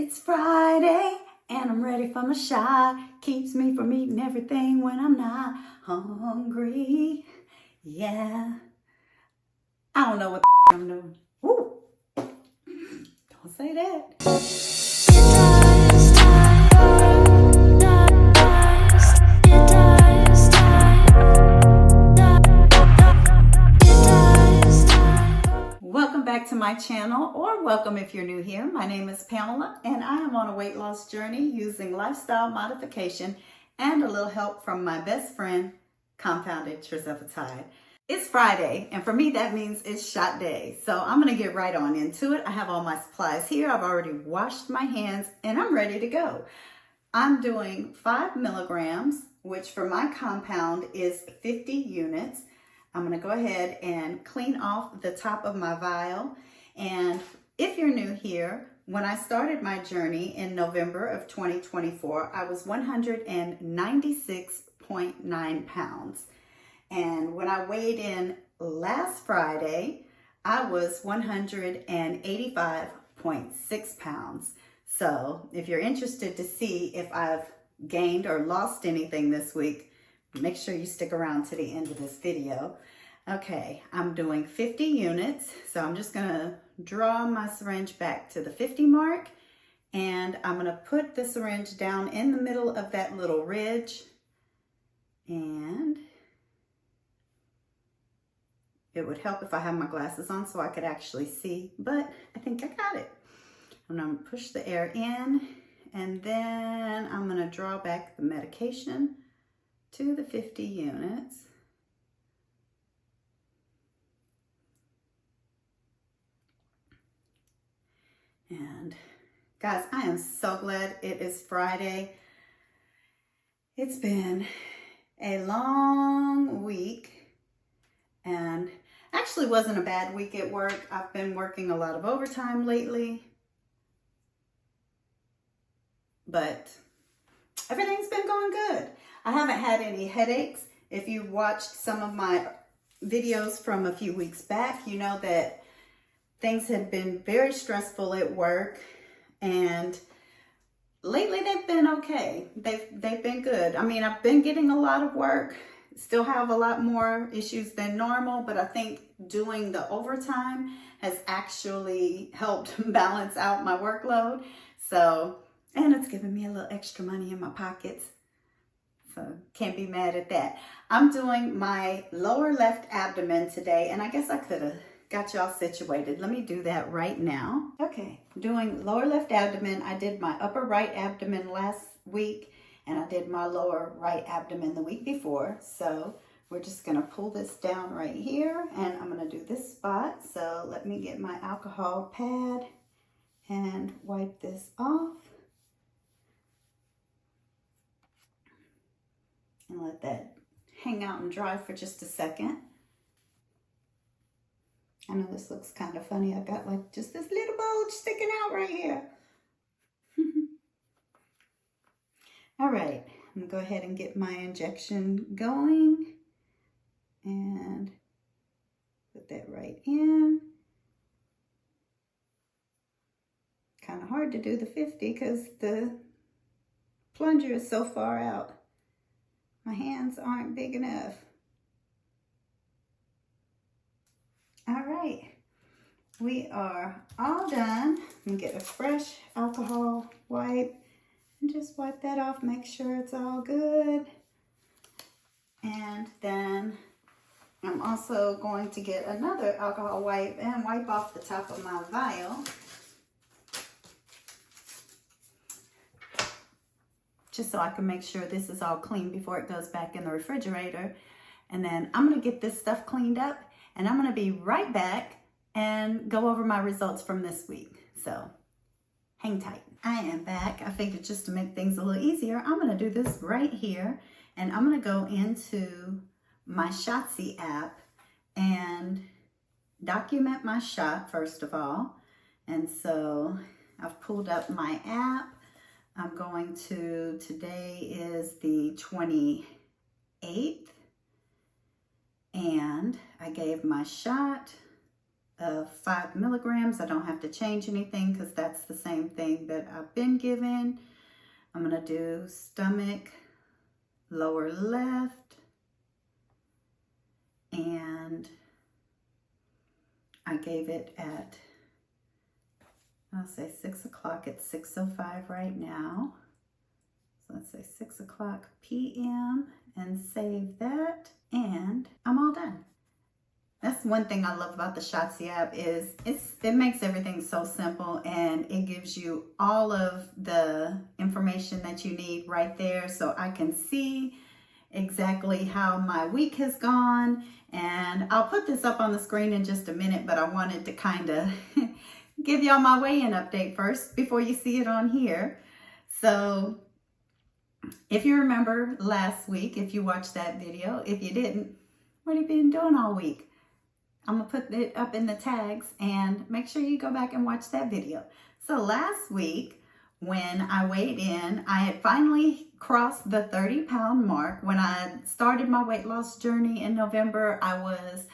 It's Friday and I'm ready for my shot. Keeps me from eating everything when I'm not hungry. Yeah. I don't know what the I'm doing. Woo. Don't say that. Welcome back to my channel, or welcome if you're new here. My name is Pamela and I am on a weight loss journey using lifestyle modification and a little help from my best friend, compounded tirzepatide. It's Friday, and for me that means it's shot day. So I'm gonna get right on into it. I have all my supplies here. I've already washed my hands and I'm ready to go. I'm doing 5 milligrams, which for my compound is 50 units. I'm going to go ahead and clean off the top of my vial. And if you're new here, when I started my journey in November of 2024, I was 196.9 pounds. And when I weighed in last Friday, I was 185.6 pounds. So if you're interested to see if I've gained or lost anything this week, make sure you stick around to the end of this video. Okay, I'm doing 50 units. So I'm just gonna draw my syringe back to the 50 mark, and I'm gonna put the syringe down in the middle of that little ridge, and it would help if I had my glasses on so I could actually see, but I think I got it. I'm gonna push the air in, and then I'm gonna draw back the medication to the 50 units. And guys, I am so glad it is Friday. It's been a long week, and actually wasn't a bad week at work. I've been working a lot of overtime lately, but everything's been going good. I haven't had any headaches. If you watched some of my videos from a few weeks back, you know that things have been very stressful at work, and lately they've been okay. They've been good. I mean, I've been getting a lot of work, still have a lot more issues than normal, but I think doing the overtime has actually helped balance out my workload. So, and it's given me a little extra money in my pockets. So can't be mad at that. I'm doing my lower left abdomen today, and I guess I could have got y'all situated. Let me do that right now. Okay, doing lower left abdomen. I did my upper right abdomen last week, and I did my lower right abdomen the week before. So we're just gonna pull this down right here, and I'm gonna do this spot. So let me get my alcohol pad and wipe this off. And let that hang out and dry for just a second. I know this looks kind of funny. I got like just this little bulge sticking out right here. All right, I'm gonna go ahead and get my injection going and put that right in. Kind of hard to do the 50 because the plunger is so far out. My hands aren't big enough. All right, we are all done. I'm gonna get a fresh alcohol wipe and just wipe that off, make sure it's all good. And then I'm also going to get another alcohol wipe and wipe off the top of my vial. Just so I can make sure this is all clean before it goes back in the refrigerator. And then I'm gonna get this stuff cleaned up, and I'm gonna be right back and go over my results from this week. So hang tight. I am back. I figured just to make things a little easier, I'm gonna do this right here, and I'm gonna go into my Shotsi app and document my shot first of all. And so I've pulled up my app. I'm going to, today is the 28th, and I gave my shot of 5 milligrams. I don't have to change anything because that's the same thing that I've been given. I'm going to do stomach, lower left, and I gave it at, I'll say 6 o'clock. It's 6:05 right now. So let's say 6 o'clock p.m. and save that, and I'm all done. That's one thing I love about the Shotsi app is it makes everything so simple, and it gives you all of the information that you need right there, so I can see exactly how my week has gone. And I'll put this up on the screen in just a minute, but I wanted to kind of give y'all my weigh-in update first before you see it on here. So if you remember last week, if you watched that video, if you didn't, what have you been doing all week? I'm gonna put it up in the tags and make sure you go back and watch that video. So last week when I weighed in, I had finally crossed the 30-pound mark. When I started my weight loss journey in November, I was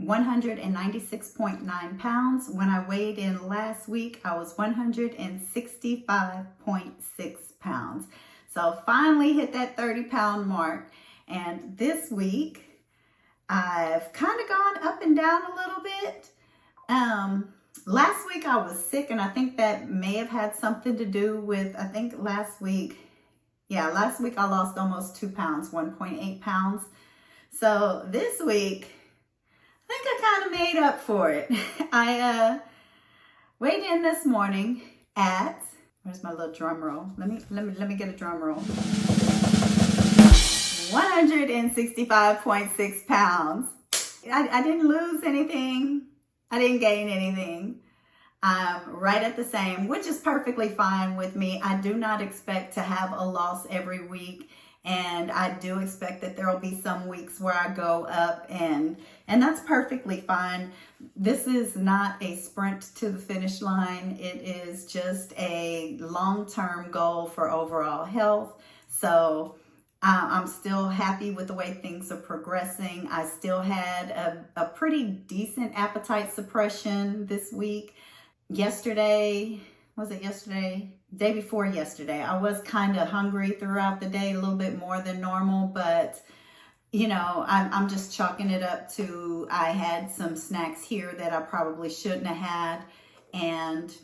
196.9 pounds. When I weighed in last week, I was 165.6 pounds. So finally hit that 30-pound mark. And this week, I've kind of gone up and down a little bit. Last week I was sick, and I think that may have had something to do with, I think last week I lost almost 2 pounds, 1.8 pounds. So this week, I think I kind of made up for it. I weighed in this morning at, where's my little drum roll? Let me get a drum roll. 165.6 pounds. I didn't lose anything. I didn't gain anything. I'm right at the same, which is perfectly fine with me. I do not expect to have a loss every week. And I do expect that there will be some weeks where I go up, and that's perfectly fine. This is not a sprint to the finish line. It is just a long-term goal for overall health. So I'm still happy with the way things are progressing. I still had a pretty decent appetite suppression this week. Yesterday, was it yesterday? Day before yesterday, I was kind of hungry throughout the day, a little bit more than normal, but you know, I'm just chalking it up to I had some snacks here that I probably shouldn't have had, and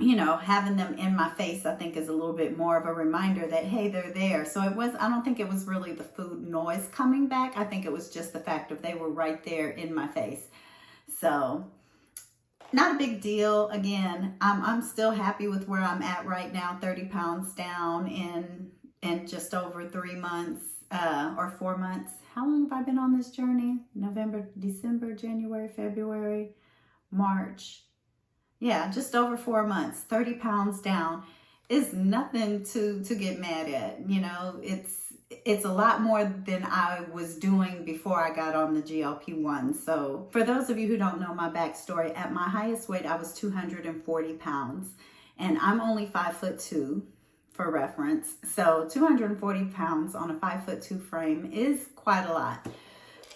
you know, having them in my face, I think, is a little bit more of a reminder that, hey, they're there. So I don't think it was really the food noise coming back. I think it was just the fact of they were right there in my face. So not a big deal. Again, I'm still happy with where I'm at right now, 30 pounds down in just over 3 months or 4 months. How long have I been on this journey? November, December, January, February, March. Yeah, just over 4 months, 30 pounds down is nothing to get mad at. You know, it's a lot more than I was doing before I got on the GLP-1. So for those of you who don't know my backstory, at my highest weight, I was 240 pounds, and I'm only 5'2" for reference. So 240 pounds on a 5'2" frame is quite a lot.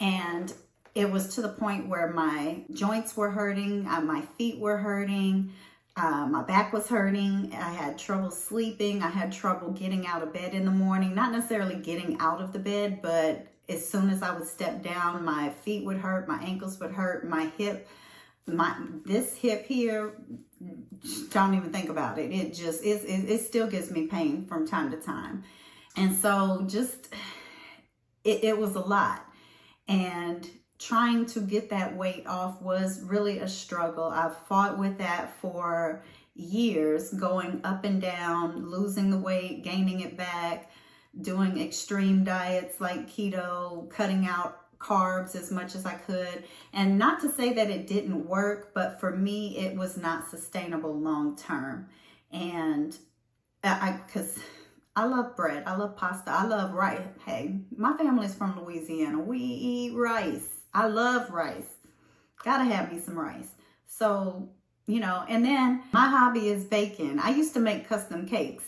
And it was to the point where my joints were hurting, my feet were hurting, my back was hurting. I had trouble sleeping. I had trouble getting out of bed in the morning. Not necessarily getting out of the bed, but as soon as I would step down, my feet would hurt, my ankles would hurt, my hip, this hip here, don't even think about it. It still gives me pain from time to time. And so just, it was a lot. And trying to get that weight off was really a struggle. I've fought with that for years, going up and down, losing the weight, gaining it back, doing extreme diets like keto, cutting out carbs as much as I could. And not to say that it didn't work, but for me, it was not sustainable long term. And because I love bread, I love pasta, I love rice. Hey, my family's from Louisiana. We eat rice. I love rice. Gotta have me some rice. So, you know, and then my hobby is baking. I used to make custom cakes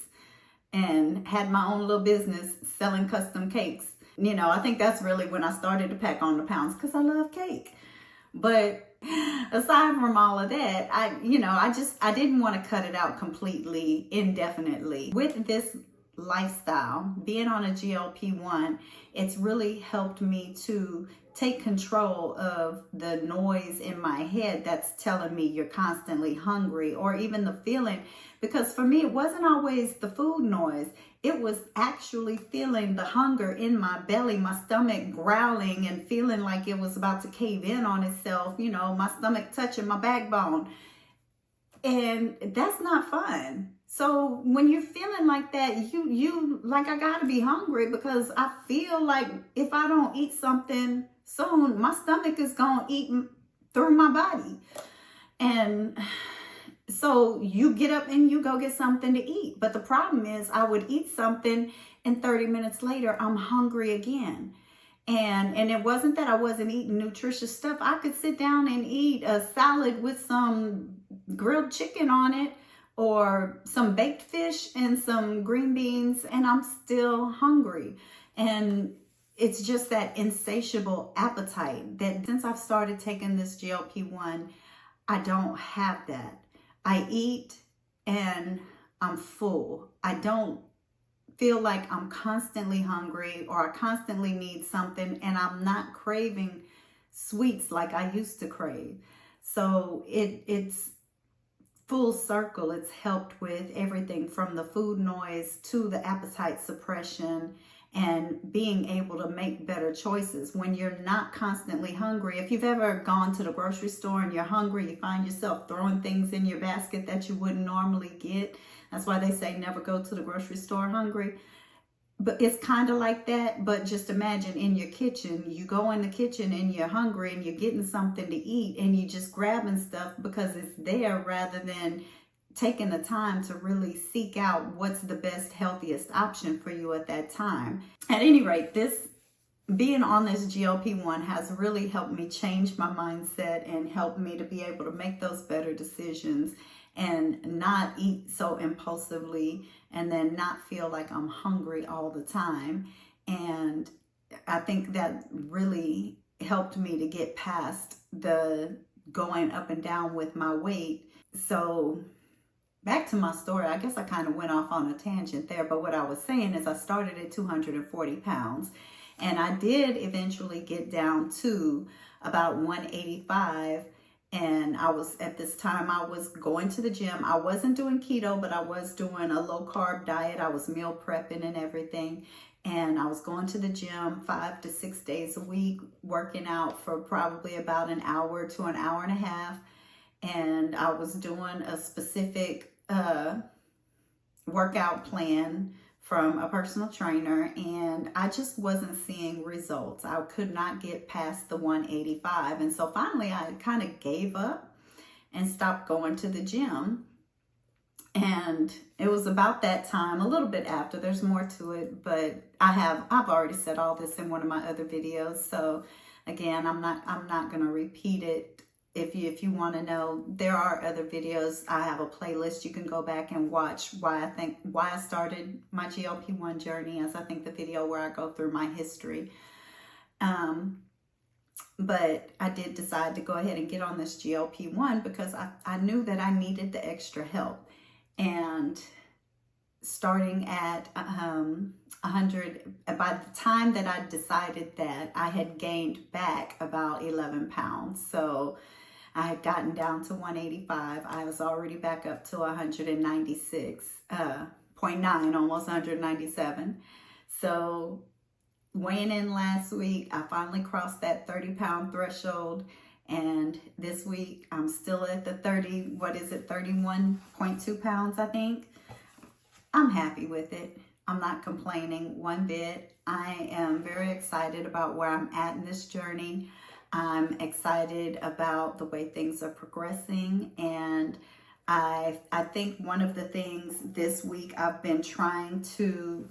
and had my own little business selling custom cakes. You know, I think that's really when I started to pack on the pounds, because I love cake. But aside from all of that, I didn't want to cut it out completely, indefinitely. With this lifestyle, being on a GLP-1, it's really helped me to take control of the noise in my head that's telling me you're constantly hungry, or even the feeling, because for me, it wasn't always the food noise. It was actually feeling the hunger in my belly, my stomach growling and feeling like it was about to cave in on itself, my stomach touching my backbone. And that's not fun. So when you're feeling like that, you like, I gotta be hungry, because I feel like if I don't eat something soon, my stomach is gonna eat through my body. And so you get up and you go get something to eat. But the problem is, I would eat something and 30 minutes later, I'm hungry again. And it wasn't that I wasn't eating nutritious stuff. I could sit down and eat a salad with some grilled chicken on it, or some baked fish and some green beans, and I'm still hungry. And it's just that insatiable appetite that since I've started taking this GLP-1, I don't have that. I eat and I'm full. I don't feel like I'm constantly hungry or I constantly need something, and I'm not craving sweets like I used to crave. So it's full circle. It's helped with everything from the food noise to the appetite suppression and being able to make better choices when you're not constantly hungry. If you've ever gone to the grocery store and you're hungry, you find yourself throwing things in your basket that you wouldn't normally get. That's why they say never go to the grocery store hungry. But it's kind of like that. But just imagine in your kitchen, you go in the kitchen and you're hungry and you're getting something to eat and you just grabbing stuff because it's there, rather than taking the time to really seek out what's the best, healthiest option for you at that time. At any rate, being on this GLP-1 has really helped me change my mindset and helped me to be able to make those better decisions and not eat so impulsively, and then not feel like I'm hungry all the time. And I think that really helped me to get past the going up and down with my weight. So back to my story, I guess I kind of went off on a tangent there, but what I was saying is I started at 240 pounds, and I did eventually get down to about 185. And at this time, I was going to the gym. I wasn't doing keto, but I was doing a low carb diet. I was meal prepping and everything. And I was going to the gym 5 to 6 days a week, working out for probably about an hour to an hour and a half. And I was doing a specific workout plan from a personal trainer, and I just wasn't seeing results. I could not get past the 185. And so finally I kind of gave up and stopped going to the gym. And it was about that time, a little bit after, there's more to it, but I've already said all this in one of my other videos. So again, I'm not going to repeat it. If you want to know, there are other videos. I have a playlist you can go back and watch why I started my GLP-1 journey, as I think the video where I go through my history. But I did decide to go ahead and get on this GLP-1 because I knew that I needed the extra help. And starting at 100, by the time that I decided that, I had gained back about 11 pounds. So I had gotten down to 185. I was already back up to 196.9, almost 197. So weighing in last week, I finally crossed that 30-pound threshold. And this week, I'm still at the 31.2 pounds, I think. I'm happy with it. I'm not complaining one bit. I am very excited about where I'm at in this journey. I'm excited about the way things are progressing. And I think one of the things this week I've been trying to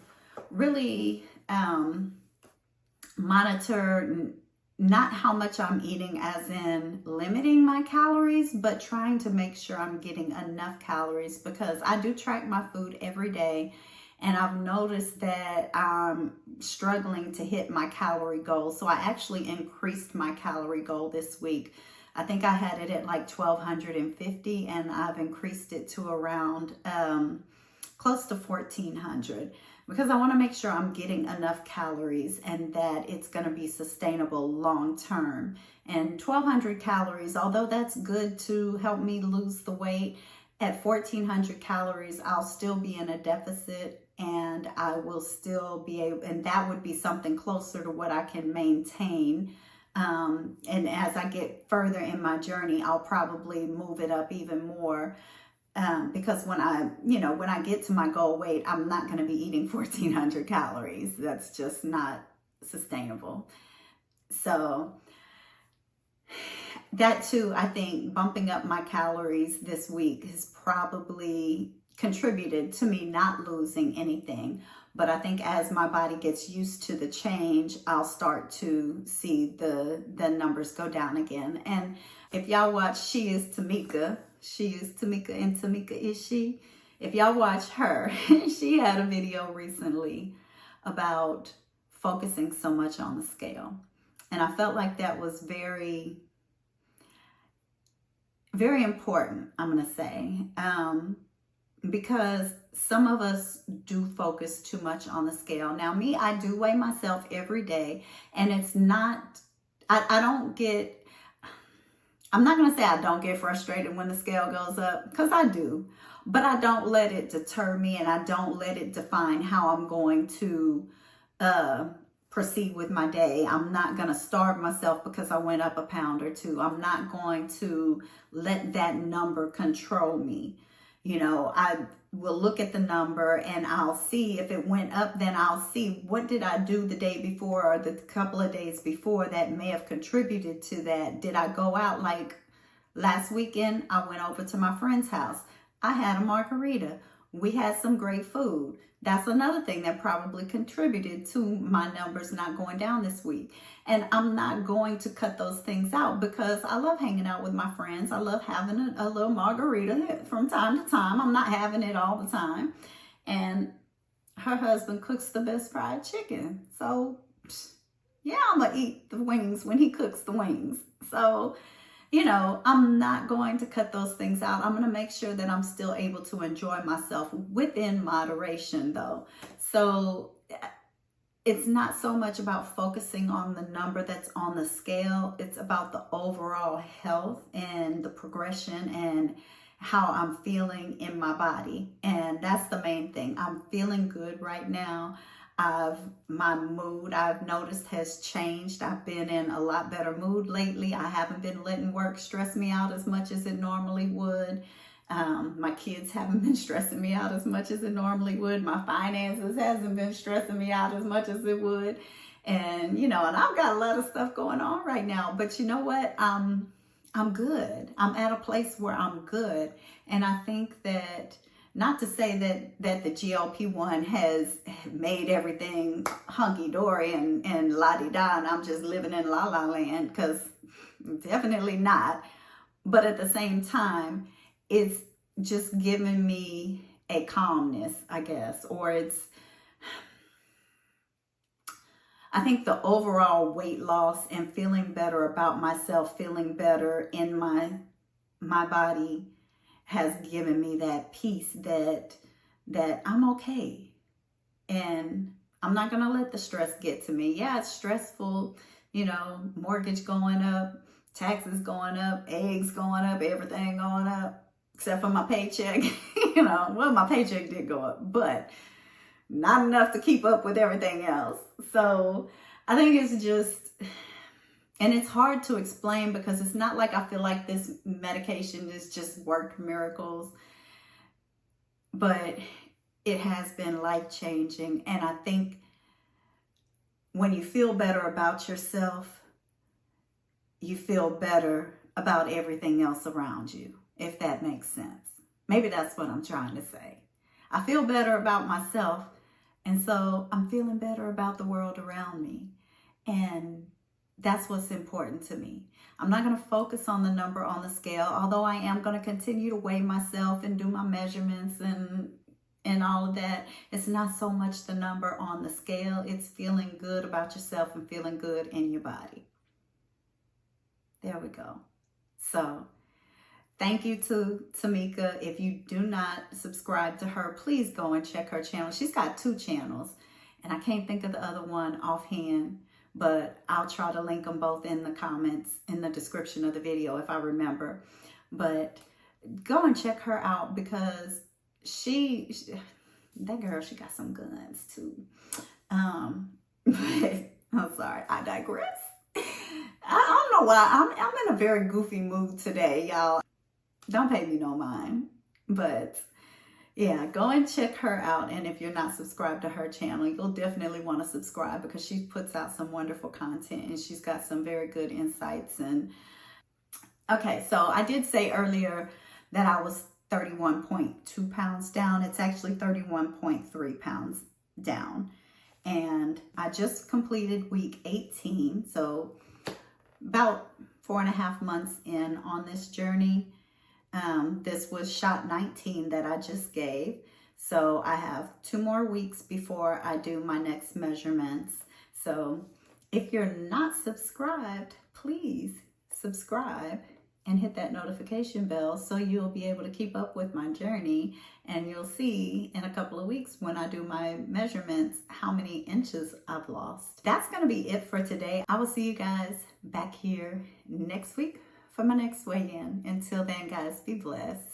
really monitor, not how much I'm eating as in limiting my calories, but trying to make sure I'm getting enough calories, because I do track my food every day. And I've noticed that I'm struggling to hit my calorie goal. So I actually increased my calorie goal this week. I think I had it at like 1,250, and I've increased it to around close to 1,400, because I want to make sure I'm getting enough calories and that it's going to be sustainable long term. And 1,200 calories, although that's good to help me lose the weight, at 1,400 calories, I'll still be in a deficit, and I will still be able, and that would be something closer to what I can maintain. And as I get further in my journey, I'll probably move it up even more. Because when I get to my goal weight, I'm not going to be eating 1,400 calories. That's just not sustainable. So that too, I think bumping up my calories this week has probably contributed to me not losing anything. But I think as my body gets used to the change, I'll start to see the numbers go down again. And if y'all watch She Is Tamika and Tamika Is She, if y'all watch her, she had a video recently about focusing so much on the scale. And I felt like that was very, very important, I'm going to say. Because some of us do focus too much on the scale. Now, me, I do weigh myself every day, and it's not, I'm not going to say I don't get frustrated when the scale goes up, because I do, but I don't let it deter me, and I don't let it define how I'm going to proceed with my day. I'm not going to starve myself because I went up a pound or two. I'm not going to let that number control me. I will look at the number, and I'll see if it went up, then I'll see what did I do the day before or the couple of days before that may have contributed to that. Did I go out? Like last weekend, I went over to my friend's house. I had a margarita. We had some great food. That's another thing that probably contributed to my numbers not going down this week. And I'm not going to cut those things out, because I love hanging out with my friends. I love having a little margarita from time to time. I'm not having it all the time. And her husband cooks the best fried chicken. So yeah, I'm going to eat the wings when he cooks the wings. So I'm not going to cut those things out. I'm going to make sure that I'm still able to enjoy myself within moderation, though. So it's not so much about focusing on the number that's on the scale. It's about the overall health and the progression and how I'm feeling in my body. And that's the main thing. I'm feeling good right now. My mood, I've noticed, has changed. I've been in a lot better mood lately. I haven't been letting work stress me out as much as it normally would. My kids haven't been stressing me out as much as it normally would. My finances hasn't been stressing me out as much as it would. And, and I've got a lot of stuff going on right now. But you know what? I'm good. I'm at a place where I'm good. And I think that, not to say that the GLP-1 has made everything hunky-dory and la-di-da, and I'm just living in la-la land, because definitely not. But at the same time, it's just giving me a calmness, I guess. Or I think the overall weight loss and feeling better about myself, feeling better in my body, has given me that peace that I'm okay. And I'm not going to let the stress get to me. Yeah, it's stressful, mortgage going up, taxes going up, eggs going up, everything going up, except for my paycheck. Well, my paycheck did go up, but not enough to keep up with everything else. So I think it's just, and it's hard to explain, because it's not like I feel like this medication has just worked miracles, but it has been life-changing. And I think when you feel better about yourself, you feel better about everything else around you, if that makes sense. Maybe that's what I'm trying to say. I feel better about myself, and so I'm feeling better about the world around me. And that's what's important to me. I'm not going to focus on the number on the scale, although I am going to continue to weigh myself and do my measurements and all of that. It's not so much the number on the scale. It's feeling good about yourself and feeling good in your body. There we go. So thank you to Tamika. If you do not subscribe to her, please go and check her channel. She's got 2 channels, and I can't think of the other one offhand, but I'll try to link them both in the comments, in the description of the video if I remember. But go and check her out, because that girl, she got some guns too. But I'm sorry, I digress. I don't know why. I'm in a very goofy mood today, y'all. Don't pay me no mind. But yeah, go and check her out. And if you're not subscribed to her channel, you'll definitely want to subscribe, because she puts out some wonderful content and she's got some very good insights. And okay, so I did say earlier that I was 31.2 pounds down. It's actually 31.3 pounds down. And I just completed week 18. So about 4.5 months in on this journey. This was shot 19 that I just gave. So I have 2 more weeks before I do my next measurements. So if you're not subscribed, please subscribe and hit that notification bell so you'll be able to keep up with my journey, and you'll see in a couple of weeks when I do my measurements how many inches I've lost. That's going to be it for today. I will see you guys back here next week for my next weigh-in. Until then, guys, be blessed.